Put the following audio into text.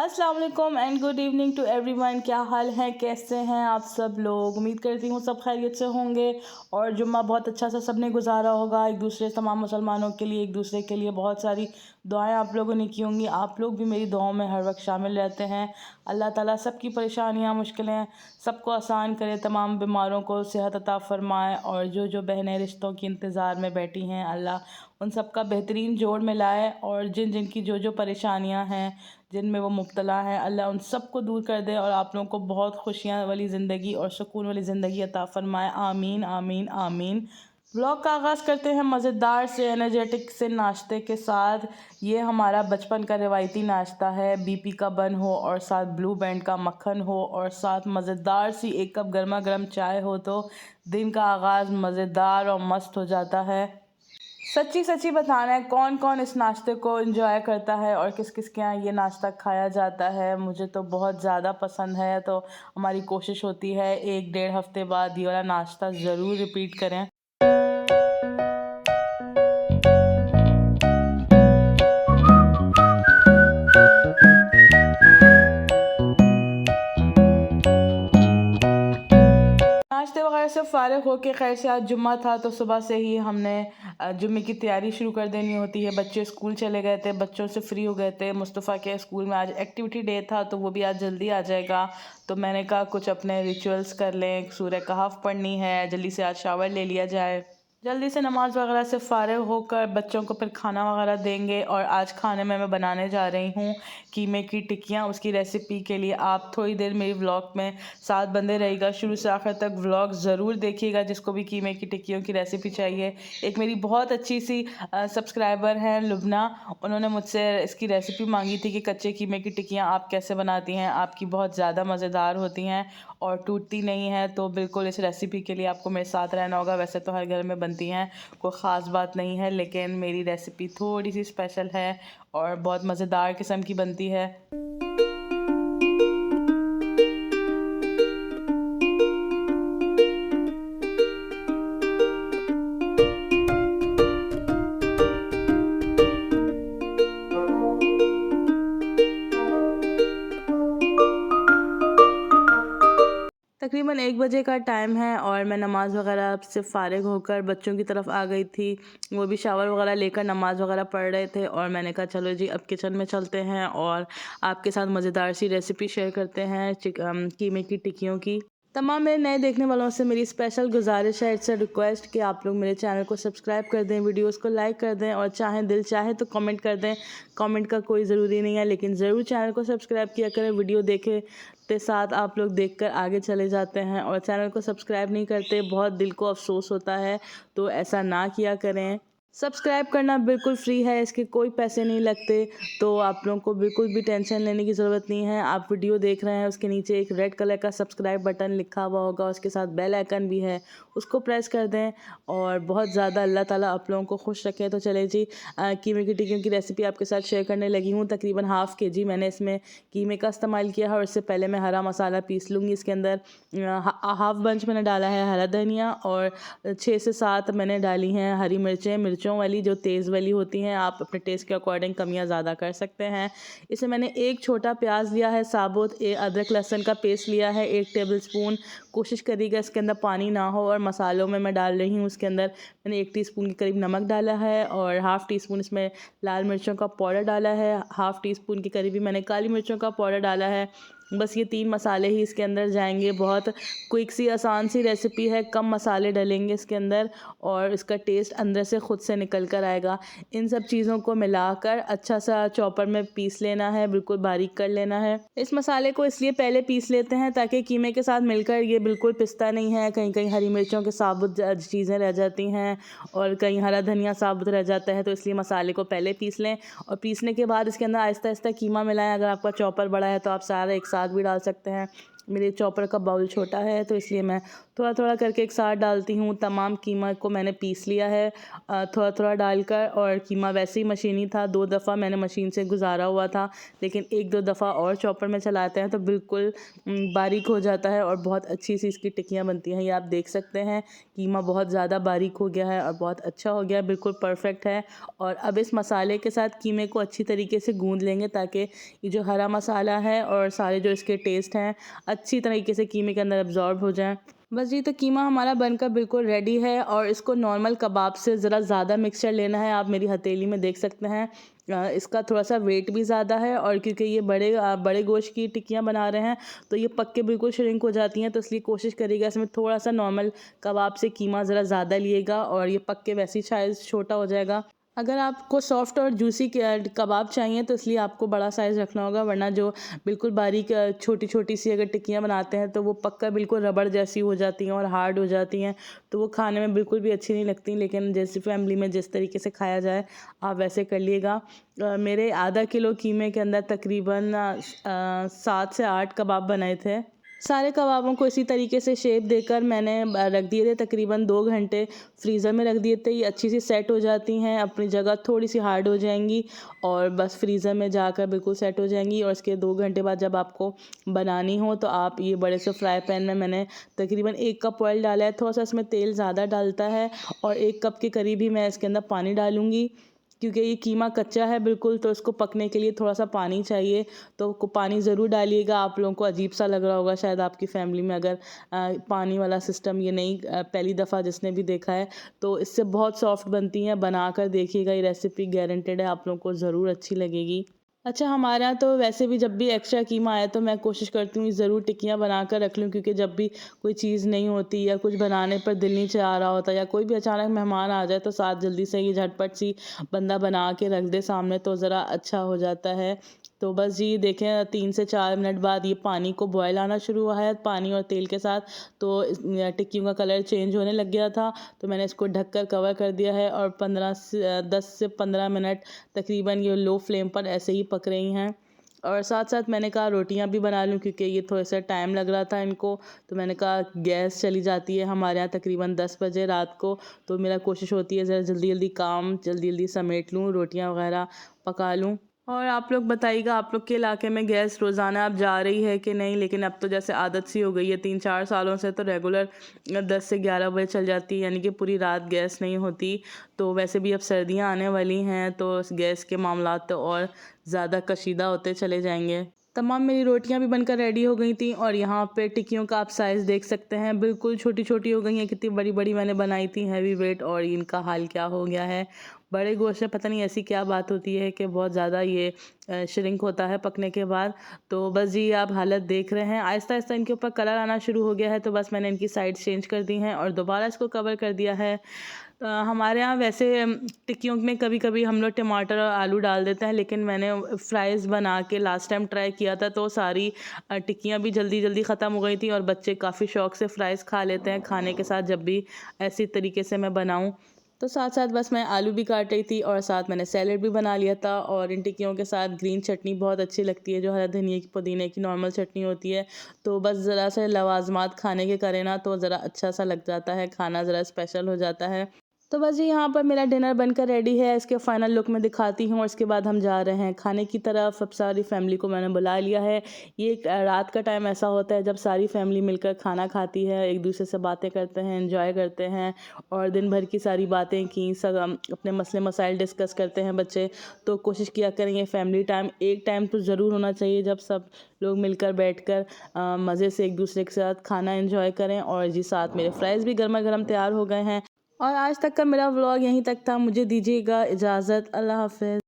अस्सलाम वालेकुम and good evening to everyone. क्या हाल है, कैसे हैं आप सब लोग। उम्मीद करती हूँ सब खैरियत से होंगे और जुम्मा बहुत अच्छा सा सब ने गुजारा होगा। एक दूसरे तमाम मुसलमानों के लिए, एक दूसरे के लिए बहुत सारी दुआएं आप लोगों ने की होंगी। आप लोग भी मेरी दुआओं में हर वक्त शामिल रहते हैं। अल्लाह ताला सबकी परेशानियाँ, मुश्किलें सबको आसान करे, तमाम बीमारों को सेहत अता फ़रमाए और जो जो बहनें रिश्तों की इंतज़ार में बैठी हैं, अल्लाह उन सब का बेहतरीन जोड़ मिलाए और जिन जिन की जो जो परेशानियां हैं, जिनमें वो मुब्तला हैं, अल्लाह उन सब को दूर कर दे और आप लोगों को बहुत खुशियां वाली ज़िंदगी और सुकून वाली ज़िंदगी अता फ़रमाए। आमीन आमीन आमीन। व्लॉग का आगाज़ करते हैं मज़ेदार से एनर्जेटिक से नाश्ते के साथ। ये हमारा बचपन का रिवायती नाश्ता है। बीपी का बन हो और साथ ब्लू बैंड का मक्खन हो और साथ मज़ेदार सी एक कप गर्मा गर्म चाय हो तो दिन का आगाज़ मज़ेदार और मस्त हो जाता है। सच्ची सच्ची बताना है, कौन कौन इस नाश्ते को एंजॉय करता है और किस किस के यहाँ ये नाश्ता खाया जाता है। मुझे तो बहुत ज़्यादा पसंद है, तो हमारी कोशिश होती है 1-1.5 हफ्ते बाद ये वाला नाश्ता ज़रूर रिपीट करें। नाश्ते वगैरह से फ़ारिग होके, खैर से आज जुम्मा था तो सुबह से ही हमने जुम्मे की तैयारी शुरू कर देनी होती है। बच्चे स्कूल चले गए थे, बच्चों से फ्री हो गए थे। मुस्तफ़ा के स्कूल में आज एक्टिविटी डे था तो वो भी आज जल्दी आ जाएगा। तो मैंने कहा कुछ अपने रिचुअल्स कर लें, सूरह कहफ पढ़नी है, जल्दी से आज शावर ले लिया जाए। जल्दी से नमाज़ वगैरह से फ़ारिग होकर बच्चों को फिर खाना वगैरह देंगे। और आज खाने में मैं बनाने जा रही हूँ कीमे की टिक्कियाँ। उसकी रेसिपी के लिए आप थोड़ी देर मेरी व्लॉग में साथ बंदे रहिएगा, शुरू से आखिर तक व्लॉग ज़रूर देखिएगा जिसको भी कीमे की टिक्कियों की रेसिपी चाहिए। एक मेरी बहुत अच्छी सी सब्सक्राइबर हैं लुबना, उन्होंने मुझसे इसकी रेसिपी मांगी थी कि कच्चे कीमे की टिक्कियाँ आप कैसे बनाती हैं, आपकी बहुत ज़्यादा मज़ेदार होती हैं और टूटती नहीं हैं। तो बिल्कुल इस रेसिपी के लिए आपको मेरे साथ रहना होगा। वैसे तो हर घर में बनती हैं, कोई ख़ास बात नहीं है, लेकिन मेरी रेसिपी थोड़ी सी स्पेशल है और बहुत मज़ेदार किस्म की बनती है। तकरीबन 1 बजे का टाइम है और मैं नमाज़ वगैरह से फ़ारिग होकर बच्चों की तरफ आ गई थी। वो भी शावर वगैरह लेकर नमाज़ वगैरह पढ़ रहे थे और मैंने कहा चलो जी अब किचन में चलते हैं और आपके साथ मज़ेदार सी रेसिपी शेयर करते हैं कीमे की टिक्कियों की। तमाम मेरे नए देखने वालों से मेरी स्पेशल गुजारिश है, इट्स रिक्वेस्ट कि आप लोग मेरे चैनल को सब्सक्राइब कर दें, वीडियोस को लाइक कर दें और दिल चाहे तो कमेंट कर दें। कमेंट का कोई ज़रूरी नहीं है, लेकिन ज़रूर चैनल को सब्सक्राइब किया करें। वीडियो देखे के साथ आप लोग देखकर आगे चले जाते हैं और चैनल को सब्सक्राइब नहीं करते, बहुत दिल को अफसोस होता है, तो ऐसा ना किया करें। सब्सक्राइब करना बिल्कुल फ्री है, इसके कोई पैसे नहीं लगते, तो आप लोगों को बिल्कुल भी टेंशन लेने की ज़रूरत नहीं है। आप वीडियो देख रहे हैं, उसके नीचे एक रेड कलर का सब्सक्राइब बटन लिखा हुआ होगा, उसके साथ बेल आइकन भी है, उसको प्रेस कर दें और बहुत ज़्यादा अल्लाह ताला आप लोगों को खुश रखें। तो चले जी कीमे की टिक्कियों की रेसिपी आपके साथ शेयर करने लगी हूँ। तकरीबन हाफ़ के जी मैंने इसमें कीमे का इस्तेमाल किया है और इससे पहले मैं हरा मसाला पीस लूँगी। इसके अंदर हाफ़ बंच मैंने डाला है हरा धनिया और 6 से 7 मैंने डाली हैं हरी मिर्चें वाली, जो तेज़ वाली होती हैं। आप अपने टेस्ट के अकॉर्डिंग कमियां ज़्यादा कर सकते हैं। इसे मैंने एक छोटा प्याज लिया है साबुत, अदरक लहसुन का पेस्ट लिया है 1 टेबलस्पून। कोशिश करिएगा इसके अंदर पानी ना हो। और मसालों में मैं डाल रही हूँ, इसके अंदर मैंने 1 टीस्पून के करीब नमक डाला है और हाफ़ टी स्पून इसमें लाल मिर्चों का पाउडर डाला है, हाफ़ टी स्पून के करीब ही मैंने काली मिर्चों का पाउडर डाला है। बस ये 3 मसाले ही इसके अंदर जाएंगे। बहुत क्विक सी आसान सी रेसिपी है, कम मसाले डलेंगे इसके अंदर और इसका टेस्ट अंदर से ख़ुद से निकल कर आएगा। इन सब चीज़ों को मिलाकर अच्छा सा चॉपर में पीस लेना है, बिल्कुल बारीक कर लेना है। इस मसाले को इसलिए पहले पीस लेते हैं ताकि कीमे के साथ मिलकर ये बिल्कुल पिसता नहीं है। कहीं कहीं हरी मिर्चों के साबुत चीज़ें रह जाती हैं और कहीं हरा धनिया साबुत रह जाता है, तो इसलिए मसाले को पहले पीस लें और पीसने के बाद इसके अंदर आहिस्ता आहिस्ता कीमा मिलाएं। अगर आपका चॉपर बड़ा है तो आप सारा एक साथ भी डाल सकते हैं। मेरे चॉपर का बाउल छोटा है तो इसलिए मैं थोड़ा थोड़ा करके एक साथ डालती हूँ। तमाम कीमा को मैंने पीस लिया है थोड़ा थोड़ा डालकर, और कीमा वैसे ही मशीनी था, 2 दफ़ा मैंने मशीन से गुजारा हुआ था, लेकिन 1-2 दफ़ा और चॉपर में चलाते हैं तो बिल्कुल बारीक हो जाता है और बहुत अच्छी सी इसकी टिक्कियाँ बनती हैं। ये आप देख सकते हैं कीमा बहुत ज़्यादा बारीक हो गया है और बहुत अच्छा हो गया है, बिल्कुल परफेक्ट है। और अब इस मसाले के साथ कीमे को अच्छी तरीके से गूँध लेंगे ताकि ये जो हरा मसाला है और सारे जो इसके टेस्ट हैं अच्छी तरीके से कीमे के अंदर अब्जॉर्ब हो जाएं। बस ये तो कीमा हमारा बनकर बिल्कुल रेडी है, और इसको नॉर्मल कबाब से ज़रा ज़्यादा मिक्सचर लेना है। आप मेरी हथेली में देख सकते हैं इसका थोड़ा सा वेट भी ज़्यादा है, और क्योंकि ये बड़े गोश्त की टिक्कियाँ बना रहे हैं तो ये पक के बिल्कुल श्रिंक हो जाती हैं, तो इसलिए कोशिश करिएगा इसमें थोड़ा सा नॉर्मल कबाब से कीमा ज़रा ज़्यादा लिएगा, और ये पक के वैसे ही साइज़ छोटा हो जाएगा। अगर आपको सॉफ्ट और जूसी कबाब चाहिए तो इसलिए आपको बड़ा साइज़ रखना होगा, वरना जो बिल्कुल बारीक छोटी छोटी सी अगर टिक्कियाँ बनाते हैं तो वो पक्का बिल्कुल रबड़ जैसी हो जाती हैं और हार्ड हो जाती हैं, तो वो खाने में बिल्कुल भी अच्छी नहीं लगती। लेकिन जैसी फैमिली में जिस तरीके से खाया जाए आप वैसे कर लिएगा। मेरे आधा किलो कीमे के अंदर तकरीबन 7 से 8 कबाब बनाए थे। सारे कबाबों को इसी तरीके से शेप देकर मैंने रख दिए थे, तकरीबन 2 घंटे फ्रीज़र में रख दिए थे। ये अच्छी सी सेट हो जाती हैं अपनी जगह, थोड़ी सी हार्ड हो जाएंगी और बस फ्रीज़र में जाकर बिल्कुल सेट हो जाएंगी। और इसके 2 घंटे बाद जब आपको बनानी हो तो आप ये बड़े से फ्राई पैन में मैंने तकरीबन 1 कप ऑयल डाला है, थोड़ा सा इसमें तेल ज़्यादा डालता है, और 1 कप के करीब ही मैं इसके अंदर पानी डालूँगी, क्योंकि ये कीमा कच्चा है बिल्कुल, तो इसको पकने के लिए थोड़ा सा पानी चाहिए। तो पानी ज़रूर डालिएगा। आप लोगों को अजीब सा लग रहा होगा शायद आपकी फैमिली में अगर पानी वाला सिस्टम ये नहीं पहली दफ़ा जिसने भी देखा है, तो इससे बहुत सॉफ्ट बनती हैं। बना कर देखिएगा, ये रेसिपी गारंटेड है, आप लोगों को ज़रूर अच्छी लगेगी। अच्छा, हमारे यहाँ तो वैसे भी जब भी एक्स्ट्रा कीमा आए तो मैं कोशिश करती हूँ ज़रूर टिक्कियाँ बना कर रख लूँ, क्योंकि जब भी कोई चीज़ नहीं होती या कुछ बनाने पर दिल नहीं चाह रहा होता या कोई भी अचानक मेहमान आ जाए तो साथ जल्दी से ये झटपट सी बंदा बना के रख दे सामने तो ज़रा अच्छा हो जाता है। तो बस जी देखें 3 से 4 मिनट बाद ये पानी को बॉयल आना शुरू हुआ है, पानी और तेल के साथ, तो टिक्कियों का कलर चेंज होने लग गया था। तो मैंने इसको ढककर कवर कर दिया है और 10 से 15 मिनट तकरीबन ये लो फ्लेम पर ऐसे ही पक रही हैं। और साथ साथ मैंने कहा रोटियां भी बना लूं, क्योंकि ये थोड़ा सा टाइम लग रहा था इनको, तो मैंने कहा गैस चली जाती है हमारे यहाँ तकरीबन 10 बजे रात को, तो मेरा कोशिश होती है ज़रा जल्दी जल्दी काम जल्दी जल्दी समेट लूँ, रोटियां वगैरह पका लूँ। और आप लोग बताइएगा आप लोग के इलाके में गैस रोज़ाना अब जा रही है कि नहीं, लेकिन अब तो जैसे आदत सी हो गई है 3-4 सालों से, तो रेगुलर 10 से 11 बजे चल जाती है, यानी कि पूरी रात गैस नहीं होती। तो वैसे भी अब सर्दियां आने वाली हैं तो इस गैस के मामलात तो और ज़्यादा कशीदा होते चले जाएंगे। तमाम मेरी रोटियां भी बनकर रेडी हो गई थी, और यहाँ पे टिक्कियों का आप साइज़ देख सकते हैं, बिल्कुल छोटी छोटी हो गई हैं। कितनी बड़ी बड़ी मैंने बनाई थी हैवी वेट, और इनका हाल क्या हो गया है। बड़े गोश्त में पता नहीं ऐसी क्या बात होती है कि बहुत ज़्यादा ये श्रिंक होता है पकने के बाद। तो बस जी आप हालत देख रहे हैं, आहिस्ता आहिस्ता इनके ऊपर कलर आना शुरू हो गया है, तो बस मैंने इनकी साइड चेंज कर दी हैं और दोबारा इसको कवर कर दिया है। हमारे यहाँ वैसे टिक्कियों में कभी कभी हम लोग टमाटर और आलू डाल देते हैं, लेकिन मैंने फ्राइज़ बना के लास्ट टाइम ट्राई किया था तो सारी टिक्कियाँ भी जल्दी जल्दी ख़त्म हो गई थी, और बच्चे काफ़ी शौक से फ़्राइज़ खा लेते हैं खाने के साथ जब भी ऐसी तरीके से मैं बनाऊँ। तो साथ साथ बस मैं आलू भी काट रही थी और साथ मैंने सैलेड भी बना लिया था, और इन टिक्कियों के साथ ग्रीन चटनी बहुत अच्छी लगती है, जो हरा धनिया की पुदीने की नॉर्मल चटनी होती है। तो बस ज़रा से लवाजमात खाने के करें ना तो ज़रा अच्छा सा लग जाता है, खाना ज़रा स्पेशल हो जाता है। तो बस जी यहाँ पर मेरा डिनर बनकर रेडी है, इसके फाइनल लुक में दिखाती हूँ और इसके बाद हम जा रहे हैं खाने की तरफ। अब सारी फैमिली को मैंने बुला लिया है। ये एक रात का टाइम ऐसा होता है जब सारी फैमिली मिलकर खाना खाती है, एक दूसरे से बातें करते हैं, एंजॉय करते हैं, और दिन भर की सारी बातें की सब अपने मसले मसाइल डिस्कस करते हैं बच्चे। तो कोशिश किया करेंगे फैमिली टाइम एक टाइम तो ज़रूर होना चाहिए जब सब लोग मिलकर बैठकर मज़े से एक दूसरे के साथ खाना एंजॉय करें। और जी साथ मेरे फ्राइज़ भी गर्मा गर्म तैयार हो गए हैं। और आज तक का मेरा व्लॉग यहीं तक था, मुझे दीजिएगा इजाज़त। अल्लाह हाफ़िज़।